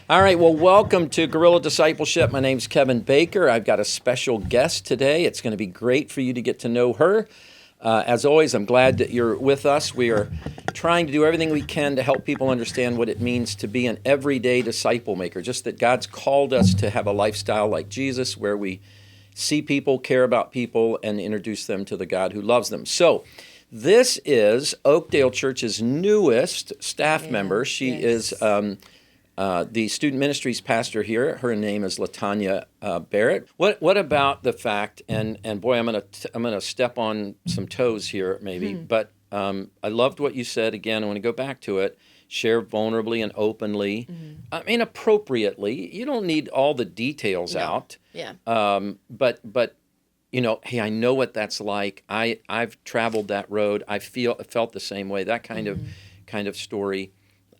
All right, well, welcome to Guerrilla Discipleship. My name's Kevin Baker. I've got a special guest today. It's going to be great for you to get to know her. As always, I'm glad that you're with us. We are trying to do everything we can to help people understand what it means to be an everyday disciple maker, just that God's called us to have a lifestyle like Jesus where we see people, care about people, and introduce them to the God who loves them. So this is Oakdale Church's newest staff member. She is the student ministries pastor here. Her name is LaThania Barrett. What about the fact? And boy, I'm gonna step on some toes here, maybe. But I loved what you said. Again, I want to go back to it. Share vulnerably and openly. I mean, appropriately. You don't need all the details out. Yeah. But you know, hey, I know what that's like. I've traveled that road. I felt the same way. That kind of story.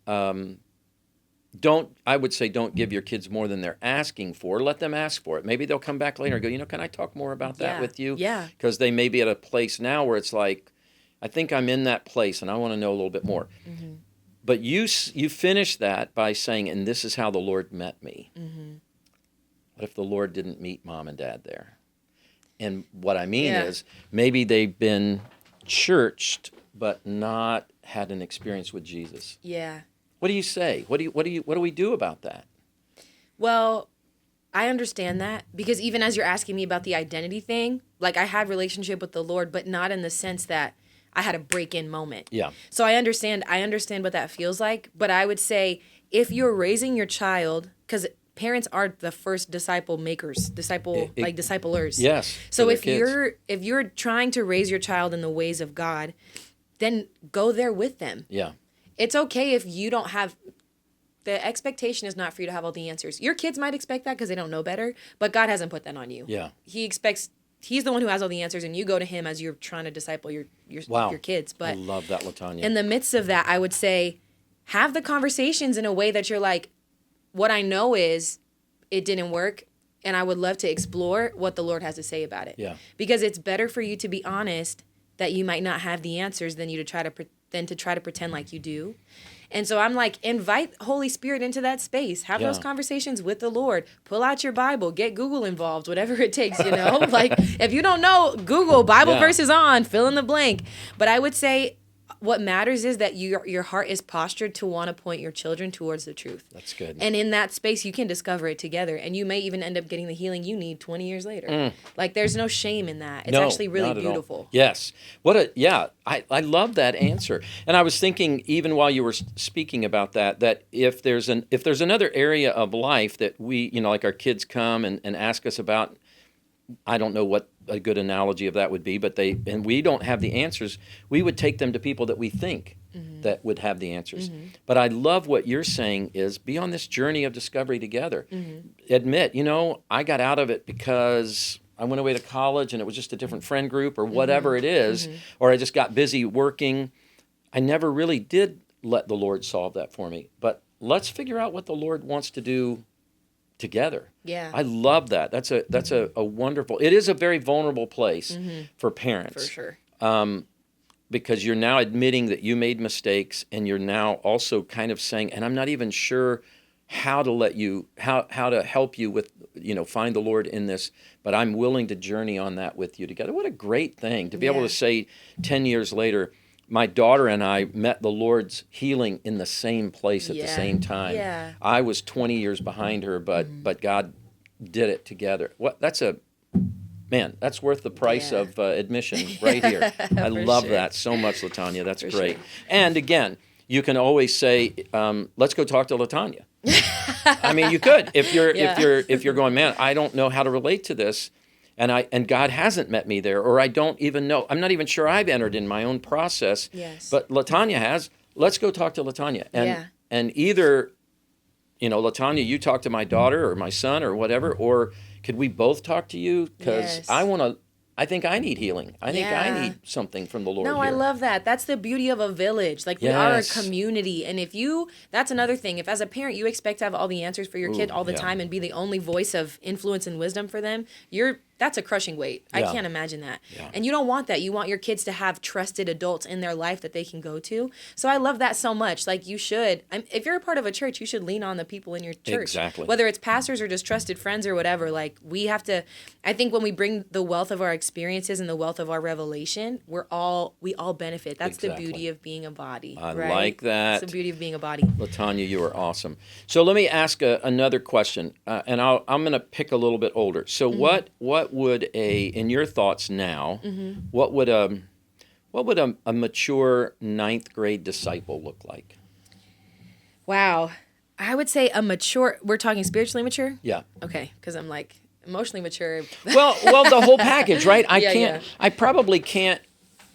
I would say don't give your kids more than they're asking for. Let them ask for it. Maybe they'll come back later and go, can I talk more about that with you? Yeah. Because they may be at a place now where it's like, I think I'm in that place and I want to know a little bit more. But you finish that by saying, and this is how the Lord met me. What if the Lord didn't meet mom and dad there? And what I mean is maybe they've been churched but not had an experience with Jesus. Yeah. What do you say? What do we do about that? Well, I understand that because even as you're asking me about the identity thing, like I had relationship with the Lord, but not in the sense that I had a break-in moment. Yeah. So I understand what that feels like, but I would say if you're raising your child, because parents are the first disciple makers, disciplers. Yes. So if you're trying to raise your child in the ways of God, then go there with them. Yeah. It's okay if you don't have, the expectation is not for you to have all the answers. Your kids might expect that because they don't know better, but God hasn't put that on you. Yeah. He's the one who has all the answers, and you go to him as you're trying to disciple your kids. But I love that, LaThania. in the midst of that, I would say, have the conversations in a way that you're like, what I know is it didn't work, and I would love to explore what the Lord has to say about it. Yeah. Because it's better for you to be honest that you might not have the answers than to try to pretend like you do. And so I'm like, invite Holy Spirit into that space. Have those conversations with the Lord. Pull out your Bible. Get Google involved, whatever it takes, Like, if you don't know, Google Bible verses on, fill in the blank. But I would say what matters is that your heart is postured to want to point your children towards the truth. That's good. And in that space, you can discover it together. And you may even end up getting the healing you need 20 years later. Like, there's no shame in that. It's actually really beautiful. Yes. I love that answer. And I was thinking, even while you were speaking about that if there's another area of life that we, like our kids come and ask us about, I don't know what a good analogy of that would be, but we don't have the answers, we would take them to people that we think that would have the answers. But I love what you're saying is be on this journey of discovery together. Admit, I got out of it because I went away to college and it was just a different friend group or whatever it is, or I just got busy working. I never really did let the Lord solve that for me. But let's figure out what the Lord wants to do together. Yeah. I love that. That's a wonderful, it is a very vulnerable place for parents. For sure. Because you're now admitting that you made mistakes and you're now also kind of saying, and I'm not even sure how to help you with, find the Lord in this, but I'm willing to journey on that with you together. What a great thing to be able to say 10 years later, my daughter and I met the Lord's healing in the same place at the same time. Yeah. I was 20 years behind her, but God did it together. That's worth the price of admission right here. I love that so much, LaThania. That's great. Sure. And again, you can always say, "Let's go talk to LaThania." I mean, you could if you're going, man, I don't know how to relate to this. And God hasn't met me there, or I don't even know. I'm not even sure I've entered in my own process. Yes. But LaThania has. Let's go talk to LaThania. And either, LaThania, you talk to my daughter or my son or whatever, or could we both talk to you? Because I think I need healing. I think I need something from the Lord. No, here. I love that. That's the beauty of a village. Like, we are a community. And that's another thing. If as a parent you expect to have all the answers for your kid all the time and be the only voice of influence and wisdom for them, you're that's a crushing weight. I can't imagine that. Yeah. And you don't want that. You want your kids to have trusted adults in their life that they can go to. So I love that so much. Like you should, if you're a part of a church, you should lean on the people in your church. Exactly. Whether it's pastors or just trusted friends or whatever, like we have to, I think when we bring the wealth of our experiences and the wealth of our revelation, we all benefit. That's the beauty of being a body. I right? like that. That's the beauty of being a body. LaThania, you are awesome. So let me ask another question, and I'm going to pick a little bit older. So what would in your thoughts now, what would a mature ninth grade disciple look like? Wow. I would say we're talking spiritually mature? Yeah. Okay, because I'm like emotionally mature. Well, the whole package, right? Yeah. I probably can't.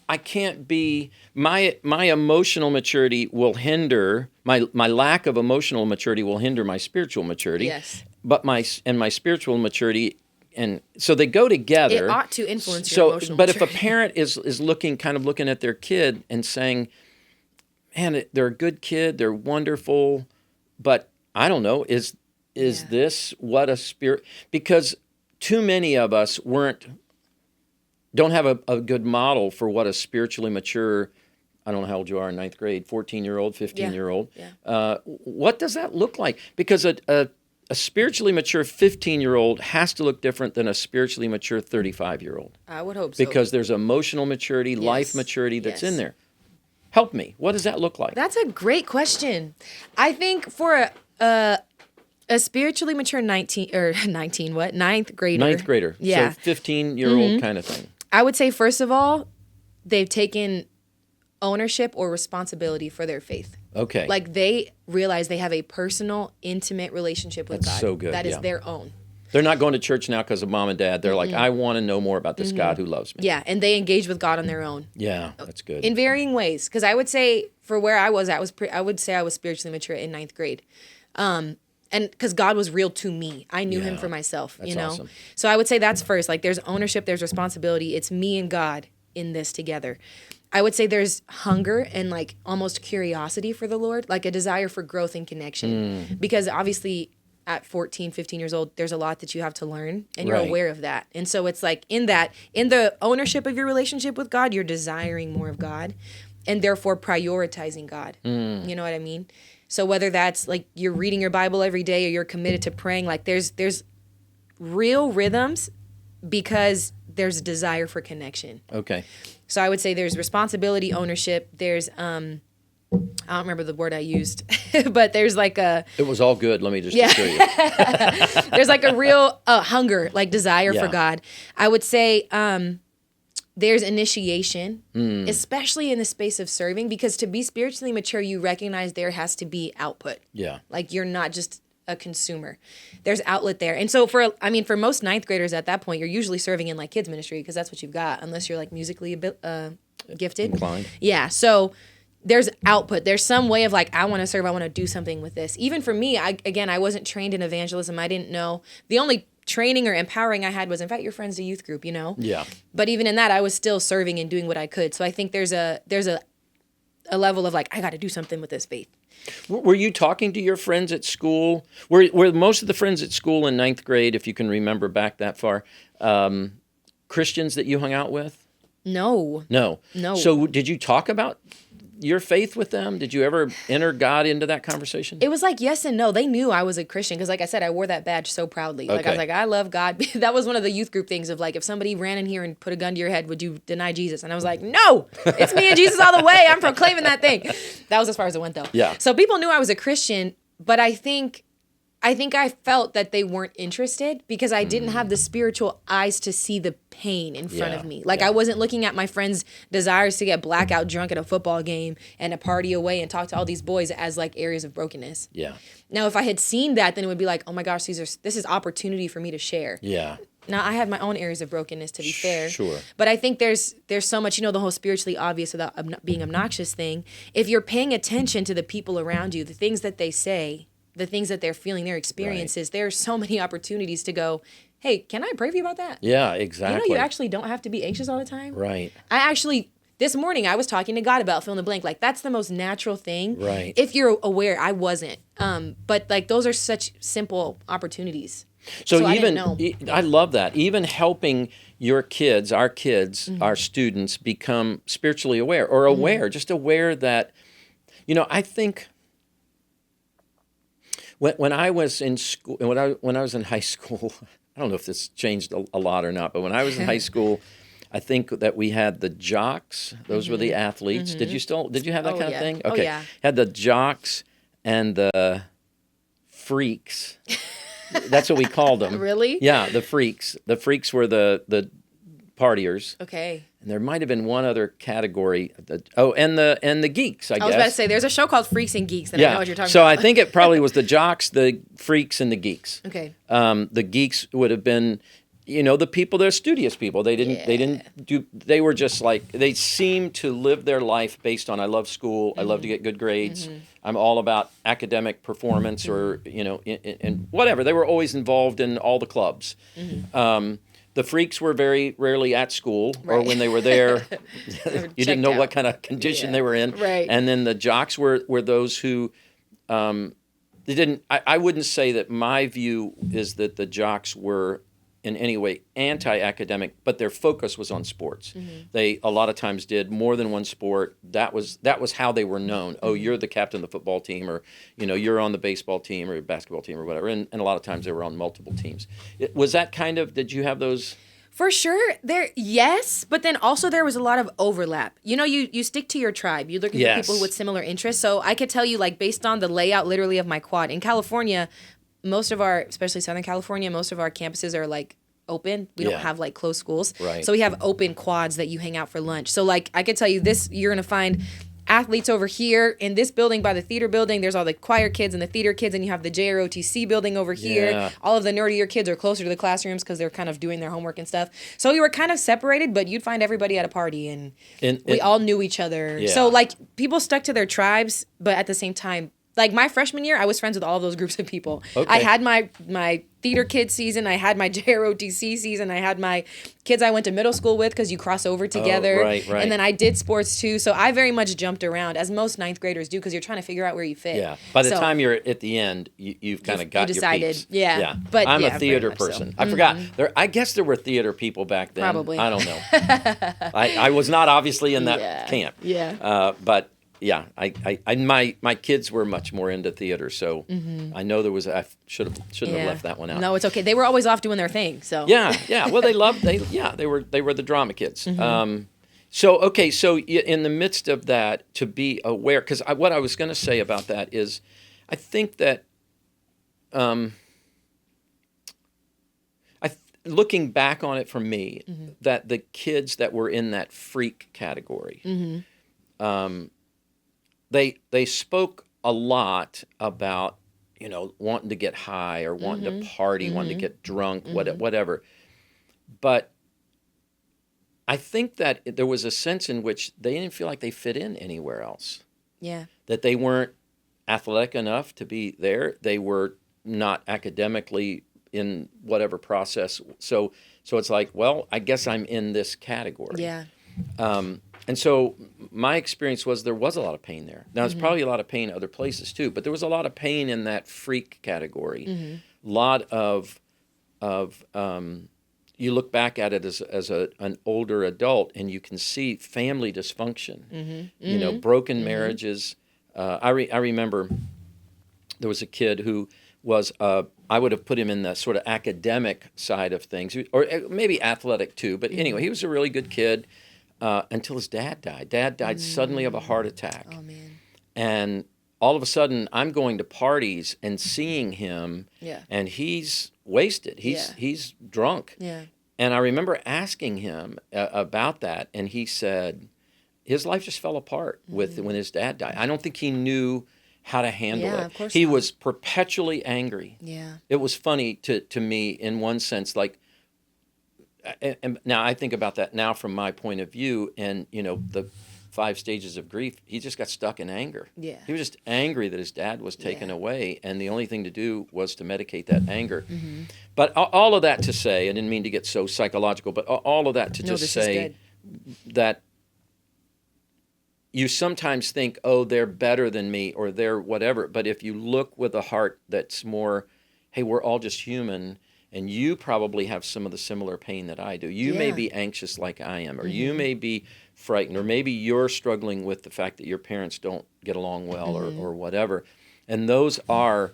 I can't be my emotional maturity will hinder my lack of emotional maturity will hinder my spiritual maturity. Yes. But my spiritual maturity, and so they go together. It ought to influence your emotional but maturity. if a parent is looking at their kid and saying, "Man, they're a good kid, they're wonderful," but I don't know, is this what a spirit? Because too many of us don't have a good model for what a spiritually mature, I don't know how old you are in ninth grade, 14-year-old, 15-year-old. Yeah. What does that look like? Because a spiritually mature 15-year-old has to look different than a spiritually mature 35-year-old. I would hope so. Because there's emotional maturity, life maturity that's in there. Help me. What does that look like? That's a great question. I think for a spiritually mature ninth grader. Ninth grader. Yeah. So 15-year-old kind of thing. I would say, first of all, they've taken ownership or responsibility for their faith. Okay. Like they realize they have a personal, intimate relationship with God. So good. That is their own. They're not going to church now because of mom and dad. They're like, I want to know more about this God who loves me. Yeah, and they engage with God on their own. Yeah, that's good. In varying ways. Because I would say, for where I was at, I would say I was spiritually mature in ninth grade. And because God was real to me. I knew him for myself, That's awesome. So I would say that's first. Like there's ownership, there's responsibility. It's me and God in this together. I would say there's hunger and like almost curiosity for the Lord, like a desire for growth and connection. Because obviously at 14, 15 years old, there's a lot that you have to learn and you're aware of that. And so it's like in the ownership of your relationship with God, you're desiring more of God and therefore prioritizing God. You know what I mean? So whether that's like you're reading your Bible every day or you're committed to praying, like there's real rhythms because there's a desire for connection. Okay. So I would say there's responsibility, ownership. There's I don't remember the word I used, but there's like a. It was all good. Let me just assure you. There's like a real hunger, like desire for God. I would say there's initiation, especially in the space of serving, because to be spiritually mature, you recognize there has to be output. Yeah. Like you're not just a consumer. There's outlet there. And so for most ninth graders at that point, you're usually serving in like kids ministry because that's what you've got, unless you're like musically gifted. Inclined. Yeah. So there's output. There's some way of like, I want to serve. I want to do something with this. Even for me, I wasn't trained in evangelism. I didn't know. The only training or empowering I had was invite your friends to youth group, Yeah. But even in that, I was still serving and doing what I could. So I think there's a level of like, I got to do something with this faith. Were you talking to your friends at school? Were most of the friends at school in ninth grade, if you can remember back that far, Christians that you hung out with? No. So did you talk about your faith with them? Did you ever enter God into that conversation? It was like yes and no. They knew I was a Christian because, like I said, I wore that badge so proudly. Like I was like, I love God. That was one of the youth group things of like, if somebody ran in here and put a gun to your head, would you deny Jesus? And I was like, no, it's me and Jesus all the way. I'm proclaiming that thing. That was as far as it went though. Yeah. So people knew I was a Christian, but I think I felt that they weren't interested because I didn't have the spiritual eyes to see the pain in front of me. Like I wasn't looking at my friends' desires to get blackout drunk at a football game and to party away and talk to all these boys as like areas of brokenness. Yeah. Now, if I had seen that, then it would be like, oh my gosh, this is opportunity for me to share. Yeah. Now, I have my own areas of brokenness, to be fair. Sure. But I think there's so much, the whole spiritually obvious without being obnoxious thing. If you're paying attention to the people around you, the things that they say, the things that they're feeling, their experiences, there are so many opportunities to go, hey, can I pray for you about that? Yeah, exactly. You actually don't have to be anxious all the time. Right. This morning, I was talking to God about fill in the blank. Like, that's the most natural thing. Right. If you're aware, I wasn't. But, like, those are such simple opportunities. So I even didn't know. I love that. Even helping your kids, our kids, our students become spiritually aware or aware, just aware that, I think when I was in school, when I was in high school, I don't know if this changed a lot or not, but when I was in high school, I think that we had the jocks. Those were the athletes. Did you have that Oh, kind of yeah. thing? Oh, Okay. yeah. Had the jocks and the freaks. That's what we called them. Really? Yeah, the freaks. The freaks were the partiers. Okay. And there might have been one other category. And the geeks, I guess. I was about to say, there's a show called Freaks and Geeks, and I know what you're talking so about. I think it probably was the jocks, the freaks, and the geeks. Okay. The geeks would have been, the people, they're studious people. They were just like, they seemed to live their life based on, I love school, I love to get good grades, I'm all about academic performance or, and whatever. They were always involved in all the clubs. The freaks were very rarely at school, or when they were there, you didn't know what kind of condition they were in. Right. And then the jocks were those who, they didn't. I wouldn't say that my view is that the jocks were in any way anti-academic, but their focus was on sports. They a lot of times did more than one sport. That was how they were known. Oh, you're the captain of the football team, or you're on the baseball team or basketball team or whatever. And a lot of times they were on multiple teams. Was that kind of? Did you have those? For sure, yes, but then also there was a lot of overlap. You stick to your tribe. You're looking for people with similar interests. So I could tell you, like, based on the layout, literally, of my quad in California, most of our, especially Southern California, most of our campuses are like open. We don't have like closed schools. Right. So we have open quads that you hang out for lunch. So like I could tell you this, you're going to find athletes over here in this building by the theater building. There's all the choir kids and the theater kids, and you have the JROTC building over here. Yeah. All of the nerdier kids are closer to the classrooms because they're kind of doing their homework and stuff. So we were kind of separated, but you'd find everybody at a party, and we all knew each other. Yeah. So like people stuck to their tribes, but at the same time, like my freshman year, I was friends with all of those groups of people. Okay. I had my theater kid season. I had my JROTC season. I had my kids I went to middle school with because you cross over together. Right. And then I did sports too. So I very much jumped around, as most ninth graders do, because you're trying to figure out where you fit. Yeah. By the time you're at the end, you've kind of got you decided, your peeps. yeah. But I'm yeah, a theater very much so. person. I forgot. I guess there were theater people back then. Probably. I don't know. I was not obviously in that camp. Yeah. But yeah, my kids were much more into theater, so I know there was. I shouldn't have left that one out. No, it's okay. They were always off doing their thing. So Yeah. Well, they were the drama kids. So in the midst of that, to be aware, because what I was going to say about that is, I think that, looking back on it for me, that the kids that were in that freak category, they spoke a lot about, wanting to get high or wanting to party, wanting to get drunk, whatever. But I think that there was a sense in which they didn't feel like they fit in anywhere else. Yeah. That they weren't athletic enough to be there. They were not academically in whatever process. So it's like, well, I guess I'm in this category. Yeah. And so my experience was there was a lot of pain there. Now, there's probably a lot of pain other places too, but there was a lot of pain in that freak category. A lot of you look back at it as an older adult, and you can see family dysfunction. Broken marriages. I remember there was a kid who was I would have put him in the sort of academic side of things, or maybe athletic too. But anyway, he was a really good kid. Until his dad died. Dad died suddenly of a heart attack. Oh, man. And all of a sudden, I'm going to parties and seeing him, and he's wasted. He's drunk. Yeah. And I remember asking him about that, and he said his life just fell apart when his dad died. I don't think he knew how to handle it. Of course he not. was perpetually angry. Yeah. It was funny to me in one sense, like, and now I think about that now from my point of view, and the 5 stages of grief, he just got stuck in anger. Yeah. He was just angry that his dad was taken away, and the only thing to do was to medicate that anger. But all of that to say, I didn't mean to get so psychological, but all of that to just say that you sometimes think, oh, they're better than me, or they're whatever, but if you look with a heart that's more, hey, we're all just human, and you probably have some of the similar pain that I do. You may Yeah. be anxious like I am, or you may be frightened, or maybe you're struggling with the fact that your parents don't get along well, or whatever. And those are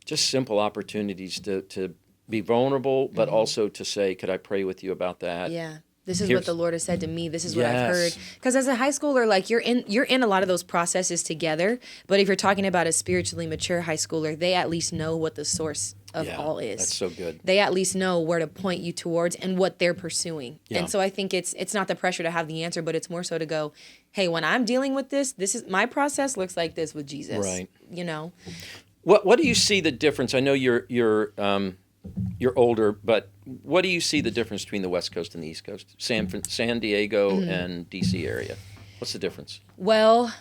just simple opportunities to be vulnerable, but also to say, could I pray with you about that? Yeah. This is Here's- what the Lord has said to me. This is what I've Yes. heard. Because as a high schooler, like you're in a lot of those processes together. But if you're talking about a spiritually mature high schooler, they at least know what the source of Yeah, all is. that's so good. They at least know where to point you towards and what they're pursuing. Yeah. And so I think it's not the pressure to have the answer, but it's more so to go, hey, when I'm dealing with this is my process looks like this with Jesus. Right. You know? What do you see the difference? I know you're older, but what do you see the difference between the West Coast and the East Coast? San Diego and DC area. What's the difference? Well,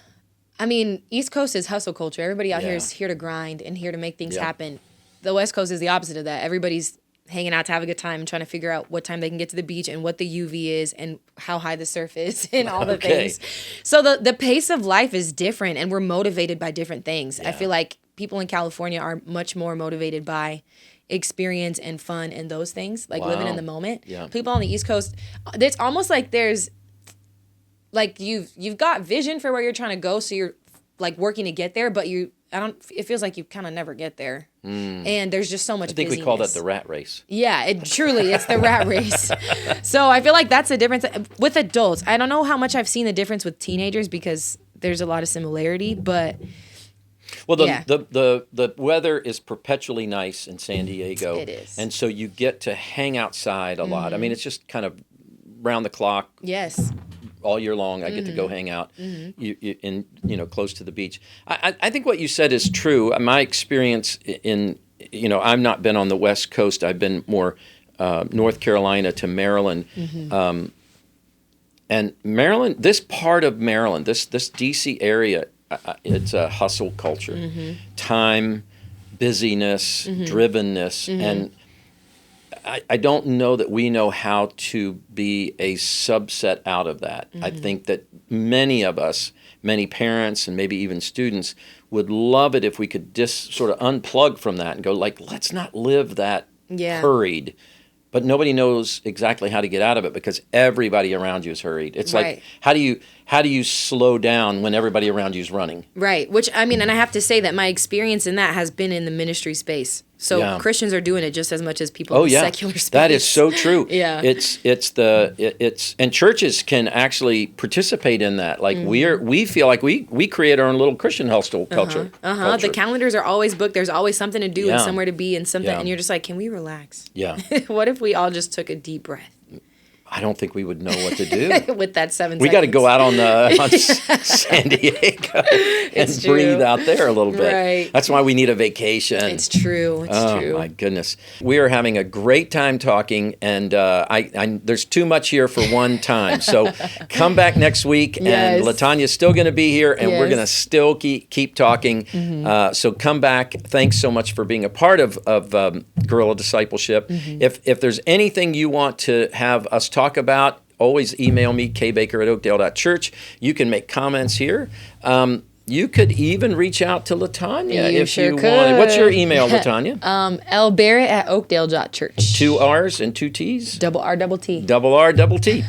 I mean, East Coast is hustle culture. Everybody out here Yeah. is here to grind and here to make things Yeah. happen. The West Coast is the opposite of that. Everybody's hanging out to have a good time and trying to figure out what time they can get to the beach and what the UV is and how high the surf is and all the Okay. things. So the pace of life is different and we're motivated by different things. I feel like people in California are much more motivated by experience and fun and those things, like living in Wow. the moment. Yeah. People on the East Coast, it's almost like there's like you've got vision for where you're trying to go, so you're like working to get there, but it feels like you kind of never get there. And there's just so much I think busyness. we call that the rat race. Yeah, it's the rat race. So I feel like that's the difference with adults. I don't know how much I've seen the difference with teenagers because there's a lot of similarity, but Well, Yeah. the weather is perpetually nice in San Diego. It is. And so you get to hang outside a lot. I mean, it's just kind of round the clock yes. all year long. I get to go hang out close to the beach. I think what you said is true. My experience I've not been on the West Coast. I've been more North Carolina to Maryland. And Maryland, this part of Maryland, this DC area, it's a hustle culture, time, busyness, drivenness, and I don't know that we know how to be a subset out of that. I think that many of us, many parents and maybe even students, would love it if we could just sort of unplug from that and go like, let's not live that hurried. But nobody knows exactly how to get out of it because everybody around you is hurried. It's Right. like, how do you slow down when everybody around you is running? Right. Which, I mean, and I have to say that my experience in that has been in the ministry space. So Yeah. Christians are doing it just as much as people in the secular space. That is so true. Yeah. And churches can actually participate in that. Like we feel like we create our own little Christian hustle culture. The calendars are always booked. There's always something to do Yeah. and somewhere to be and something. Yeah. And you're just like, can we relax? Yeah. What if we all just took a deep breath I don't think we would know what to do. with that 7 We seconds? got to go out on San Diego and It's true. breathe out there a little bit. Right. That's why we need a vacation. It's true. It's true. Oh my goodness, we are having a great time talking, and there's too much here for one time. So come back next week, Yes. and LaTanya's still going to be here, and we're Yes. going to still keep talking. So come back. Thanks so much for being a part of Guerrilla Discipleship. If there's anything you want to have us talk about, always email me, kbaker@oakdale.church. You can make comments here. You could even reach out to LaTanya You if sure you wanted. What's your could. email, LaTanya? lbarrett@oakdale.church. 2 R's and 2 T's? Double R, double T. Double R, double T.